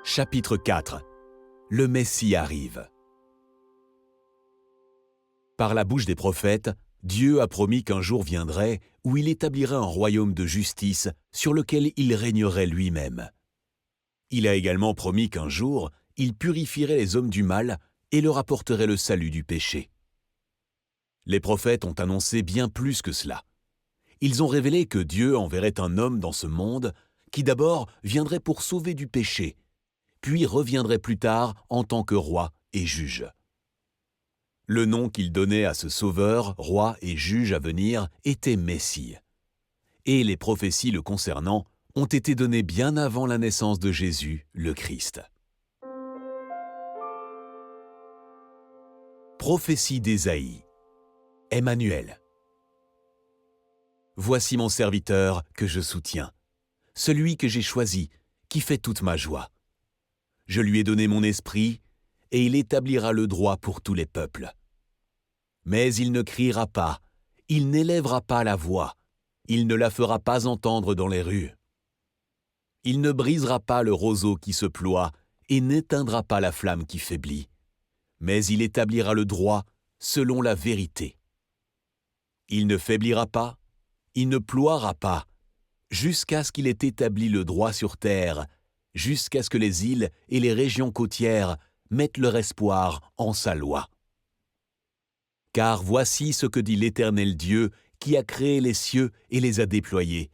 Chapitre 4. Le Messie arrive. Par la bouche des prophètes, Dieu a promis qu'un jour viendrait où il établirait un royaume de justice sur lequel il régnerait lui-même. Il a également promis qu'un jour, il purifierait les hommes du mal et leur apporterait le salut du péché. Les prophètes ont annoncé bien plus que cela. Ils ont révélé que Dieu enverrait un homme dans ce monde qui d'abord viendrait pour sauver du péché, puis reviendrait plus tard en tant que roi et juge. Le nom qu'il donnait à ce sauveur, roi et juge à venir était Messie. Et les prophéties le concernant ont été données bien avant la naissance de Jésus, le Christ. Prophétie d'Ésaïe. Emmanuel. Voici mon serviteur que je soutiens, celui que j'ai choisi, qui fait toute ma joie. Je lui ai donné mon esprit, et il établira le droit pour tous les peuples. Mais il ne criera pas, il n'élèvera pas la voix, il ne la fera pas entendre dans les rues. Il ne brisera pas le roseau qui se ploie et n'éteindra pas la flamme qui faiblit, mais il établira le droit selon la vérité. Il ne faiblira pas, il ne ploiera pas, jusqu'à ce qu'il ait établi le droit sur terre, jusqu'à ce que les îles et les régions côtières mettent leur espoir en sa loi. Car voici ce que dit l'Éternel Dieu qui a créé les cieux et les a déployés,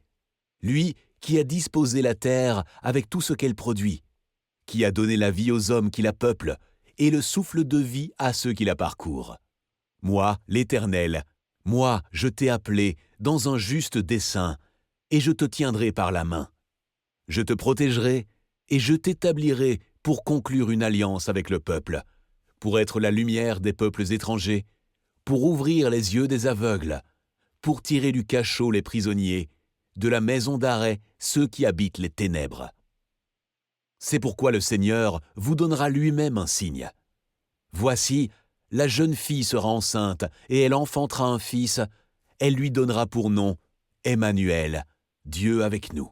lui qui a disposé la terre avec tout ce qu'elle produit, qui a donné la vie aux hommes qui la peuplent et le souffle de vie à ceux qui la parcourent. Moi, l'Éternel, moi, je t'ai appelé dans un juste dessein, et je te tiendrai par la main. Je te protégerai et je t'établirai pour conclure une alliance avec le peuple, pour être la lumière des peuples étrangers, pour ouvrir les yeux des aveugles, pour tirer du cachot les prisonniers, de la maison d'arrêt ceux qui habitent les ténèbres. C'est pourquoi le Seigneur vous donnera lui-même un signe. Voici, la jeune fille sera enceinte et elle enfantera un fils, elle lui donnera pour nom Emmanuel, Dieu avec nous.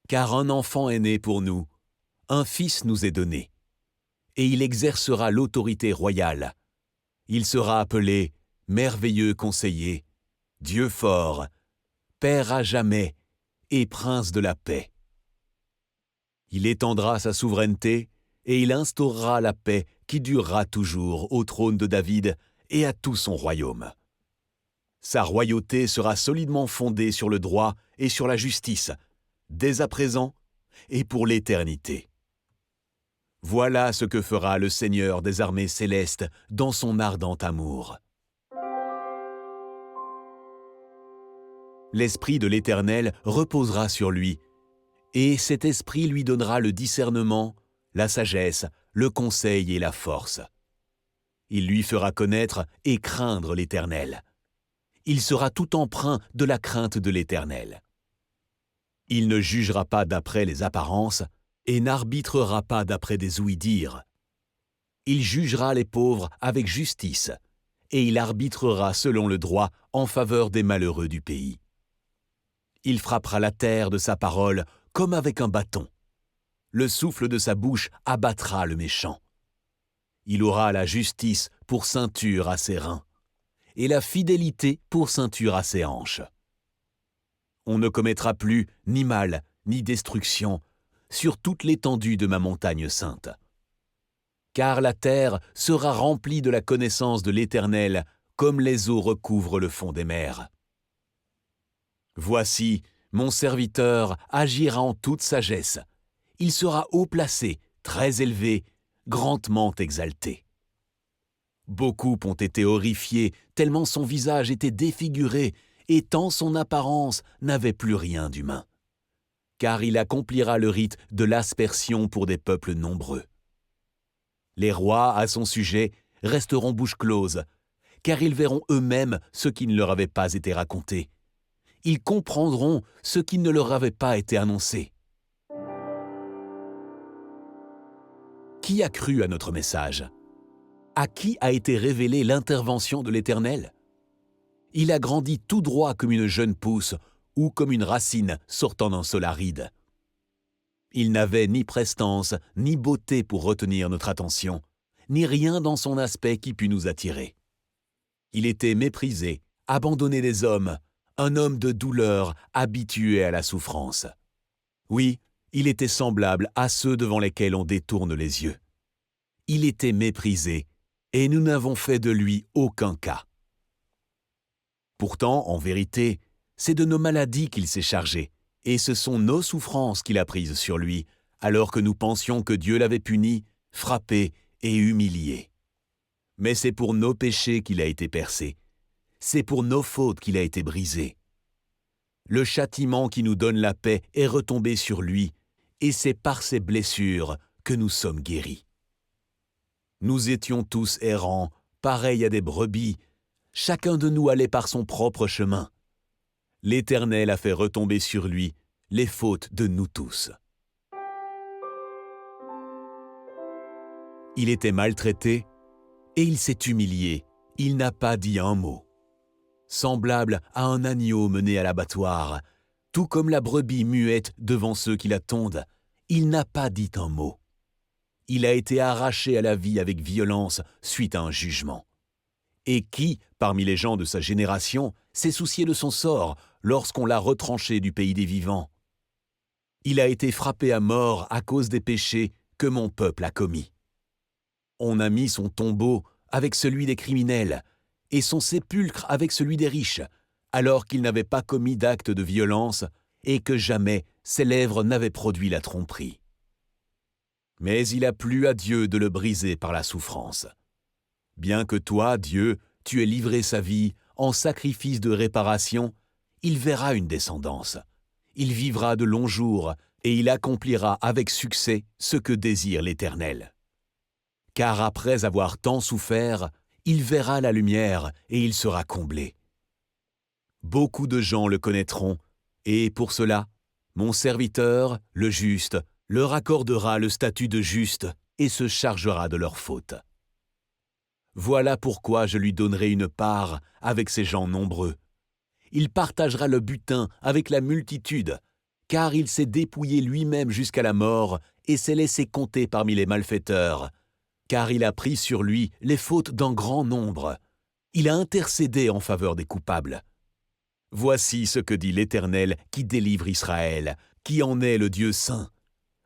Car un enfant est né pour nous, un fils nous est donné, et il exercera l'autorité royale. Il sera appelé Merveilleux Conseiller, Dieu fort, Père à jamais et Prince de la paix. Il étendra sa souveraineté et il instaurera la paix qui durera toujours au trône de David et à tout son royaume. Sa royauté sera solidement fondée sur le droit et sur la justice, dès à présent et pour l'éternité. Voilà ce que fera le Seigneur des armées célestes dans son ardent amour. L'Esprit de l'Éternel reposera sur lui, et cet Esprit lui donnera le discernement, la sagesse, le conseil et la force. Il lui fera connaître et craindre l'Éternel. Il sera tout empreint de la crainte de l'Éternel. Il ne jugera pas d'après les apparences et n'arbitrera pas d'après des ouï-dire. Il jugera les pauvres avec justice et il arbitrera selon le droit en faveur des malheureux du pays. Il frappera la terre de sa parole comme avec un bâton. Le souffle de sa bouche abattra le méchant. Il aura la justice pour ceinture à ses reins et la fidélité pour ceinture à ses hanches. On ne commettra plus ni mal ni destruction sur toute l'étendue de ma montagne sainte. Car la terre sera remplie de la connaissance de l'Éternel comme les eaux recouvrent le fond des mers. Voici, mon serviteur agira en toute sagesse. Il sera haut placé, très élevé, grandement exalté. Beaucoup ont été horrifiés, tellement son visage était défiguré, et tant son apparence n'avait plus rien d'humain. Car il accomplira le rite de l'aspersion pour des peuples nombreux. Les rois, à son sujet, resteront bouche close, car ils verront eux-mêmes ce qui ne leur avait pas été raconté. Ils comprendront ce qui ne leur avait pas été annoncé. Qui a cru à notre message ? À qui a été révélée l'intervention de l'Éternel ? Il a grandi tout droit comme une jeune pousse ou comme une racine sortant d'un sol aride. Il n'avait ni prestance, ni beauté pour retenir notre attention, ni rien dans son aspect qui pût nous attirer. Il était méprisé, abandonné des hommes, un homme de douleur, habitué à la souffrance. Oui, il était semblable à ceux devant lesquels on détourne les yeux. Il était méprisé, et nous n'avons fait de lui aucun cas. Pourtant, en vérité, c'est de nos maladies qu'il s'est chargé, et ce sont nos souffrances qu'il a prises sur lui, alors que nous pensions que Dieu l'avait puni, frappé et humilié. Mais c'est pour nos péchés qu'il a été percé, c'est pour nos fautes qu'il a été brisé. Le châtiment qui nous donne la paix est retombé sur lui, et c'est par ses blessures que nous sommes guéris. Nous étions tous errants, pareils à des brebis, chacun de nous allait par son propre chemin. L'Éternel a fait retomber sur lui les fautes de nous tous. Il était maltraité et il s'est humilié, il n'a pas dit un mot. Semblable à un agneau mené à l'abattoir, tout comme la brebis muette devant ceux qui la tondent, il n'a pas dit un mot. Il a été arraché à la vie avec violence suite à un jugement. Et qui, parmi les gens de sa génération, s'est soucié de son sort lorsqu'on l'a retranché du pays des vivants? Il a été frappé à mort à cause des péchés que mon peuple a commis. On a mis son tombeau avec celui des criminels et son sépulcre avec celui des riches, alors qu'il n'avait pas commis d'acte de violence et que jamais ses lèvres n'avaient produit la tromperie. Mais il a plu à Dieu de le briser par la souffrance. Bien que toi, Dieu, tu aies livré sa vie en sacrifice de réparation, il verra une descendance. Il vivra de longs jours et il accomplira avec succès ce que désire l'Éternel. Car après avoir tant souffert, il verra la lumière et il sera comblé. Beaucoup de gens le connaîtront, et pour cela, mon serviteur, le juste, leur accordera le statut de juste et se chargera de leurs fautes. Voilà pourquoi je lui donnerai une part avec ces gens nombreux. Il partagera le butin avec la multitude, car il s'est dépouillé lui-même jusqu'à la mort et s'est laissé compter parmi les malfaiteurs, car il a pris sur lui les fautes d'un grand nombre. Il a intercédé en faveur des coupables. Voici ce que dit l'Éternel qui délivre Israël, qui en est le Dieu saint,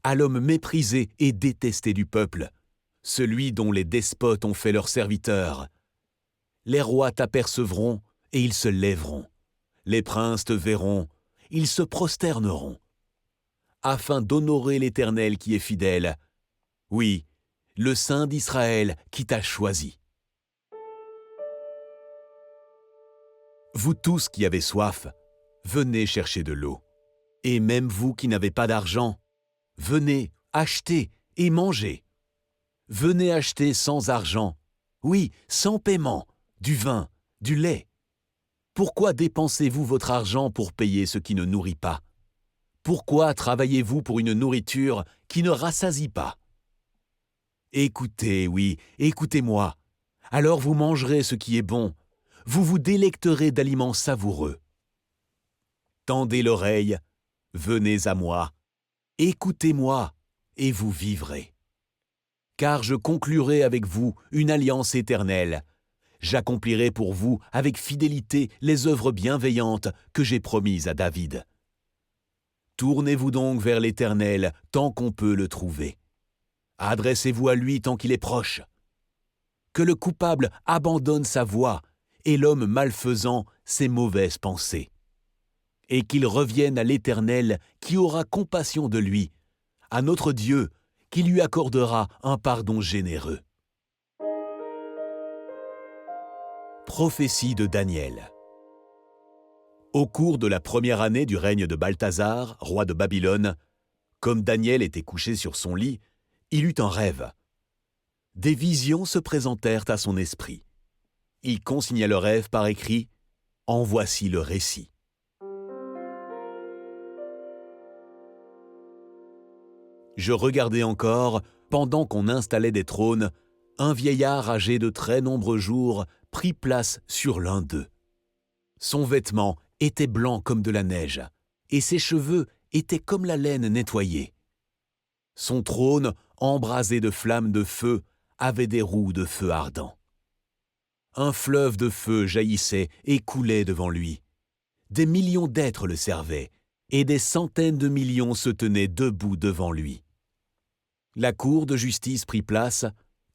à l'homme méprisé et détesté du peuple, celui dont les despotes ont fait leur serviteur. Les rois t'apercevront et ils se lèveront. Les princes te verront, ils se prosterneront. Afin d'honorer l'Éternel qui est fidèle, oui, le Saint d'Israël qui t'a choisi. Vous tous qui avez soif, venez chercher de l'eau. Et même vous qui n'avez pas d'argent, venez, achetez et mangez. Venez acheter sans argent, oui, sans paiement, du vin, du lait. Pourquoi dépensez-vous votre argent pour payer ce qui ne nourrit pas? Pourquoi travaillez-vous pour une nourriture qui ne rassasie pas? Écoutez, oui, écoutez-moi. Alors vous mangerez ce qui est bon. Vous vous délecterez d'aliments savoureux. Tendez l'oreille, venez à moi. Écoutez-moi, et vous vivrez. Car je conclurai avec vous une alliance éternelle. J'accomplirai pour vous avec fidélité les œuvres bienveillantes que j'ai promises à David. Tournez-vous donc vers l'Éternel tant qu'on peut le trouver. Adressez-vous à lui tant qu'il est proche. Que le coupable abandonne sa voie et l'homme malfaisant ses mauvaises pensées. Et qu'il revienne à l'Éternel qui aura compassion de lui, à notre Dieu qui lui accordera un pardon généreux. Prophétie de Daniel. Au cours de la première année du règne de Balthazar, roi de Babylone, comme Daniel était couché sur son lit, il eut un rêve. Des visions se présentèrent à son esprit. Il consigna le rêve par écrit. En voici le récit. Je regardais encore, pendant qu'on installait des trônes, un vieillard âgé de très nombreux jours prit place sur l'un d'eux. Son vêtement était blanc comme de la neige, et ses cheveux étaient comme la laine nettoyée. Son trône, embrasé de flammes de feu, avait des roues de feu ardent. Un fleuve de feu jaillissait et coulait devant lui. Des millions d'êtres le servaient, et des centaines de millions se tenaient debout devant lui. La cour de justice prit place,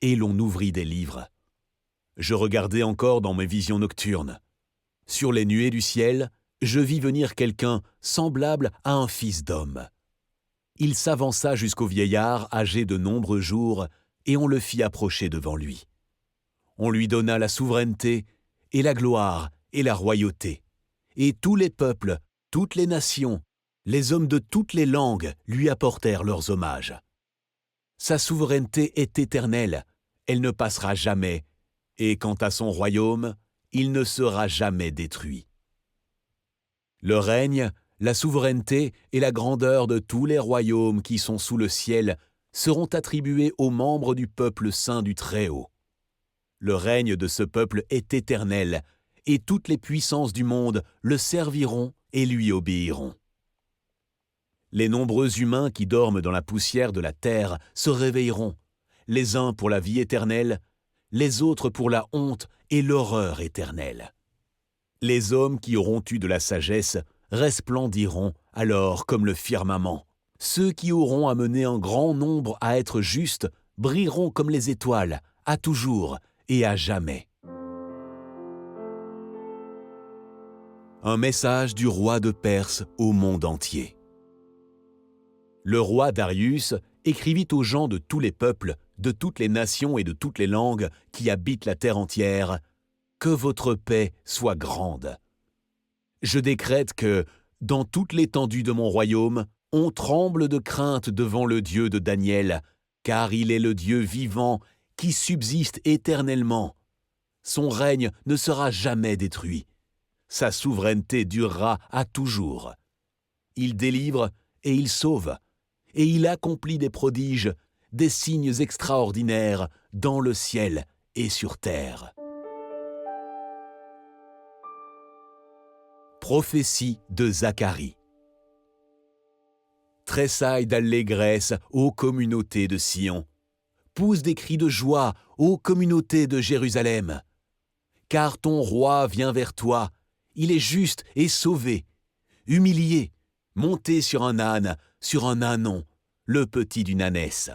et l'on ouvrit des livres. Je regardais encore dans mes visions nocturnes. Sur les nuées du ciel, je vis venir quelqu'un semblable à un fils d'homme. Il s'avança jusqu'au vieillard âgé de nombreux jours, et on le fit approcher devant lui. On lui donna la souveraineté, et la gloire, et la royauté. Et tous les peuples, toutes les nations, les hommes de toutes les langues lui apportèrent leurs hommages. Sa souveraineté est éternelle, elle ne passera jamais, et quant à son royaume, il ne sera jamais détruit. Le règne, la souveraineté et la grandeur de tous les royaumes qui sont sous le ciel seront attribués aux membres du peuple saint du Très-Haut. Le règne de ce peuple est éternel, et toutes les puissances du monde le serviront et lui obéiront. Les nombreux humains qui dorment dans la poussière de la terre se réveilleront, les uns pour la vie éternelle, les autres pour la honte et l'horreur éternelle. Les hommes qui auront eu de la sagesse resplendiront alors comme le firmament. Ceux qui auront amené un grand nombre à être justes brilleront comme les étoiles, à toujours et à jamais. Un message du roi de Perse au monde entier. Le roi Darius écrivit aux gens de tous les peuples, de toutes les nations et de toutes les langues qui habitent la terre entière, « Que votre paix soit grande. Je décrète que, dans toute l'étendue de mon royaume, on tremble de crainte devant le Dieu de Daniel, car il est le Dieu vivant qui subsiste éternellement. Son règne ne sera jamais détruit. Sa souveraineté durera à toujours. Il délivre et il sauve, et il accomplit des prodiges, des signes extraordinaires dans le ciel et sur terre. Prophétie de Zacharie. Tressaille d'allégresse, ô communauté de Sion. Pousse des cris de joie, ô communauté de Jérusalem. Car ton roi vient vers toi, il est juste et sauvé, humilié, monté sur un ânon, le petit d'une ânesse.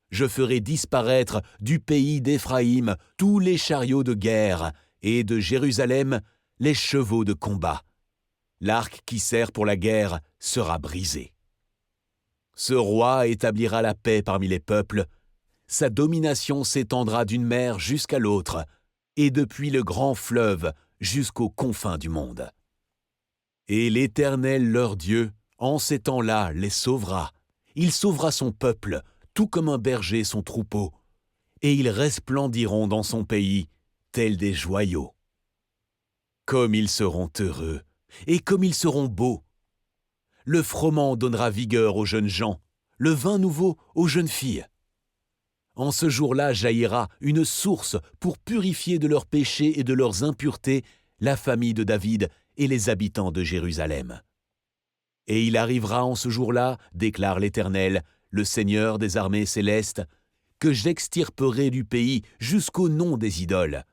Je ferai disparaître du pays d'Éphraïm tous les chariots de guerre, et de Jérusalem les chevaux de combat. L'arc qui sert pour la guerre sera brisé. Ce roi établira la paix parmi les peuples. Sa domination s'étendra d'une mer jusqu'à l'autre, et depuis le grand fleuve jusqu'aux confins du monde. Et l'Éternel leur Dieu, en ces temps-là, les sauvera. Il sauvera son peuple, tout comme un berger son troupeau, et ils resplendiront dans son pays, tels des joyaux. Comme ils seront heureux, et comme ils seront beaux. Le froment donnera vigueur aux jeunes gens, le vin nouveau aux jeunes filles. En ce jour-là jaillira une source pour purifier de leurs péchés et de leurs impuretés la famille de David et les habitants de Jérusalem. Et il arrivera en ce jour-là, déclare l'Éternel, le Seigneur des armées célestes, que j'extirperai du pays jusqu'au nom des idoles,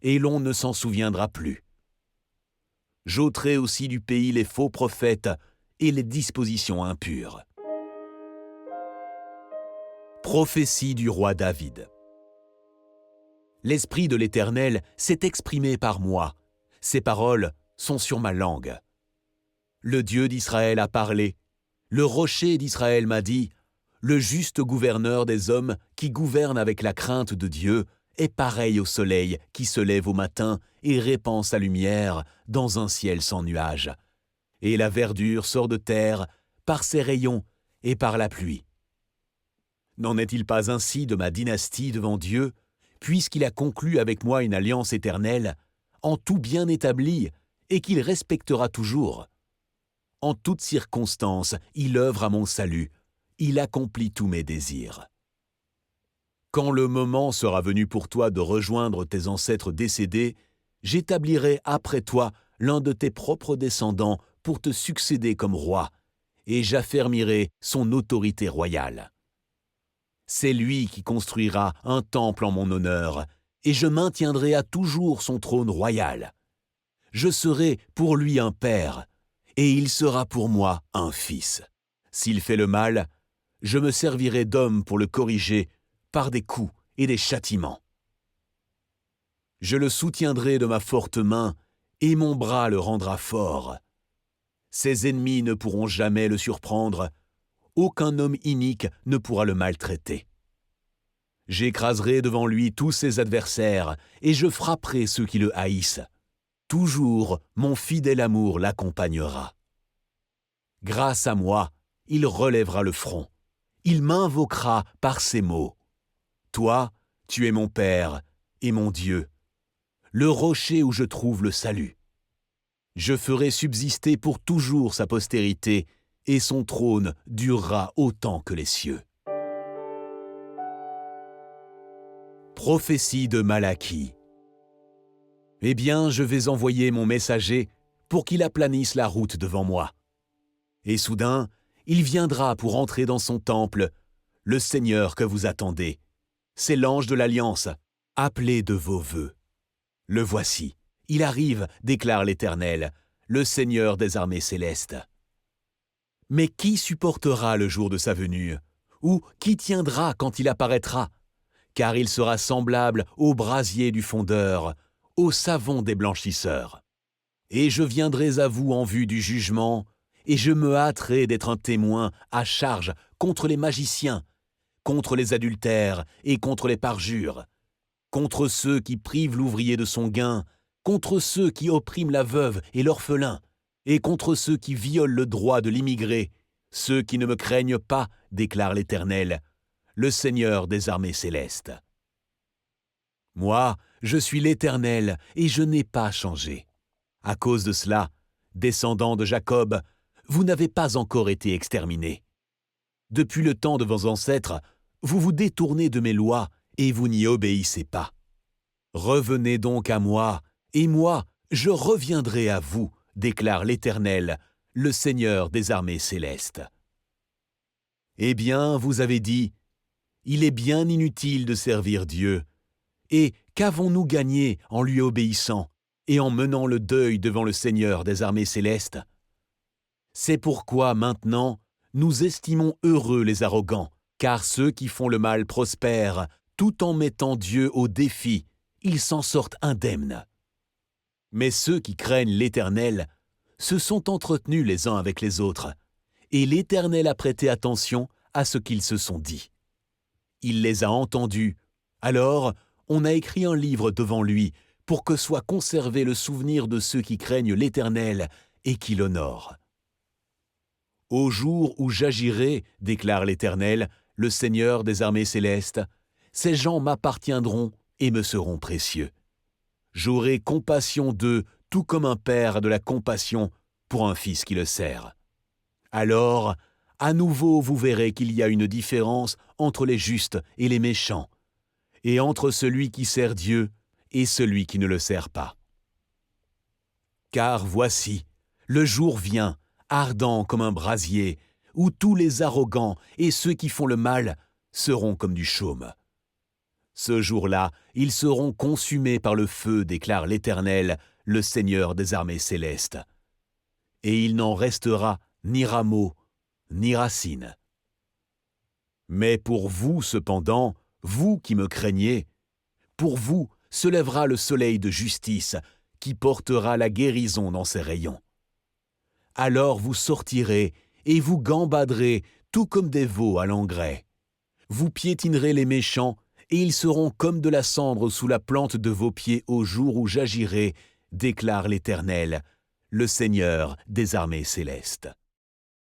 et l'on ne s'en souviendra plus. J'ôterai aussi du pays les faux prophètes et les dispositions impures. Prophétie du roi David. L'Esprit de l'Éternel s'est exprimé par moi. Ses paroles sont sur ma langue. Le Dieu d'Israël a parlé. Le rocher d'Israël m'a dit, « Le juste gouverneur des hommes qui gouverne avec la crainte de Dieu est pareil au soleil qui se lève au matin et répand sa lumière dans un ciel sans nuages. Et la verdure sort de terre par ses rayons et par la pluie. N'en est-il pas ainsi de ma dynastie devant Dieu, puisqu'il a conclu avec moi une alliance éternelle, en tout bien établie, et qu'il respectera toujours? En toutes circonstances, il œuvre à mon salut, il accomplit tous mes désirs. Quand le moment sera venu pour toi de rejoindre tes ancêtres décédés, j'établirai après toi l'un de tes propres descendants pour te succéder comme roi, et j'affermirai son autorité royale. C'est lui qui construira un temple en mon honneur, et je maintiendrai à toujours son trône royal. Je serai pour lui un père, et il sera pour moi un fils. S'il fait le mal, je me servirai d'homme pour le corriger par des coups et des châtiments. Je le soutiendrai de ma forte main, et mon bras le rendra fort. Ses ennemis ne pourront jamais le surprendre, aucun homme inique ne pourra le maltraiter. J'écraserai devant lui tous ses adversaires, et je frapperai ceux qui le haïssent. Toujours mon fidèle amour l'accompagnera. Grâce à moi, il relèvera le front. Il m'invoquera par ces mots. Toi, tu es mon Père et mon Dieu, le rocher où je trouve le salut. Je ferai subsister pour toujours sa postérité, et son trône durera autant que les cieux. Prophétie de Malachie. Eh bien, je vais envoyer mon messager pour qu'il aplanisse la route devant moi. Et soudain, il viendra pour entrer dans son temple, le Seigneur que vous attendez. C'est l'ange de l'Alliance, appelé de vos vœux. Le voici, il arrive, déclare l'Éternel, le Seigneur des armées célestes. Mais qui supportera le jour de sa venue? Ou qui tiendra quand il apparaîtra? Car il sera semblable au brasier du fondeur, au savon des blanchisseurs. Et je viendrai à vous en vue du jugement, et je me hâterai d'être un témoin à charge contre les magiciens, contre les adultères et contre les parjures, contre ceux qui privent l'ouvrier de son gain, contre ceux qui oppriment la veuve et l'orphelin, et contre ceux qui violent le droit de l'immigré, ceux qui ne me craignent pas, déclare l'Éternel, le Seigneur des armées célestes. Moi, je suis l'Éternel, et je n'ai pas changé. À cause de cela, descendants de Jacob, vous n'avez pas encore été exterminés. Depuis le temps de vos ancêtres, vous vous détournez de mes lois, et vous n'y obéissez pas. Revenez donc à moi, et moi, je reviendrai à vous, déclare l'Éternel, le Seigneur des armées célestes. Eh bien, vous avez dit, il est bien inutile de servir Dieu. Et qu'avons-nous gagné en lui obéissant et en menant le deuil devant le Seigneur des armées célestes? C'est pourquoi maintenant, nous estimons heureux les arrogants, car ceux qui font le mal prospèrent, tout en mettant Dieu au défi, ils s'en sortent indemnes. Mais ceux qui craignent l'Éternel se sont entretenus les uns avec les autres, et l'Éternel a prêté attention à ce qu'ils se sont dit. Il les a entendus, alors on a écrit un livre devant lui pour que soit conservé le souvenir de ceux qui craignent l'Éternel et qui l'honorent. Au jour où j'agirai, déclare l'Éternel, le Seigneur des armées célestes, ces gens m'appartiendront et me seront précieux. J'aurai compassion d'eux, tout comme un père a de la compassion pour un fils qui le sert. Alors, à nouveau vous verrez qu'il y a une différence entre les justes et les méchants, et entre celui qui sert Dieu et celui qui ne le sert pas. Car voici, le jour vient, ardent comme un brasier, où tous les arrogants et ceux qui font le mal seront comme du chaume. Ce jour-là, ils seront consumés par le feu, déclare l'Éternel, le Seigneur des armées célestes. Et il n'en restera ni rameau, ni racine. Mais pour vous, cependant, vous qui me craignez, pour vous se lèvera le soleil de justice, qui portera la guérison dans ses rayons. Alors vous sortirez et vous gambaderez, tout comme des veaux à l'engrais. Vous piétinerez les méchants, et ils seront comme de la cendre sous la plante de vos pieds au jour où j'agirai, déclare l'Éternel, le Seigneur des armées célestes.